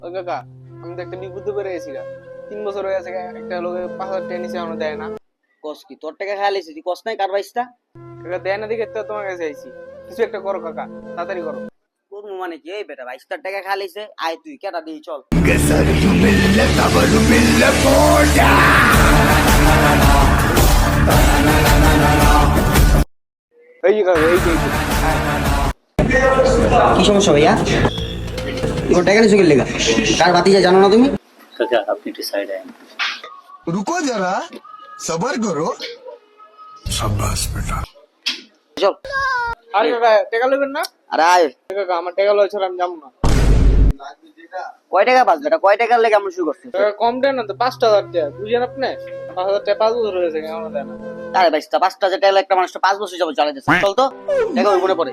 ওই কাকা আমি তো একটা বিপদে পড়ে গেছি গা 3 বছর হয়ে গেছে একটা লোকে 5,000 টাকা নিচে এখনো দেয় না। কস কি তোর টাকা খাই লাইছিস তুই কস নাই কার বাইসটা কাকা দেয় না দিকে তো তোমার কাছে আইছি, কিছু একটা করো কাকা, তাড়াতাড়ি করো। কোন মানে কি এই বেটা 22 টাকা খাই লাইছে আয় তুই কেটা দিই চল এই যে কাকা এই যে কি সমস্যা ভাইয়া তোর টাকা নিছো কি লেগা কার বাতিজা জানো না তুমি কাকা আপনি একটু সাইড আইন। रुको जरा सबर करो शाबाश बेटा চল আর কাকা টাকা নেবেন না? আরে আয় কাকা আমার টাকা লয় ছাড়া আমি যাবো না। কয় টাকা বাঁচ বেটা কয় টাকার লেগে আমরা শুরু করছিস কাকা কম দেন না তো 5,000 টাকা বুঝেন আপনি? 5,000 টাকা 5 বছর হয়ে গেছে এখনো দেয় না। আরে বাইসটা 5,000 টাকা একটা মানুষ 5 বছর যাবো চালাইতেছে চল তো টাকা ওই মনে পড়ে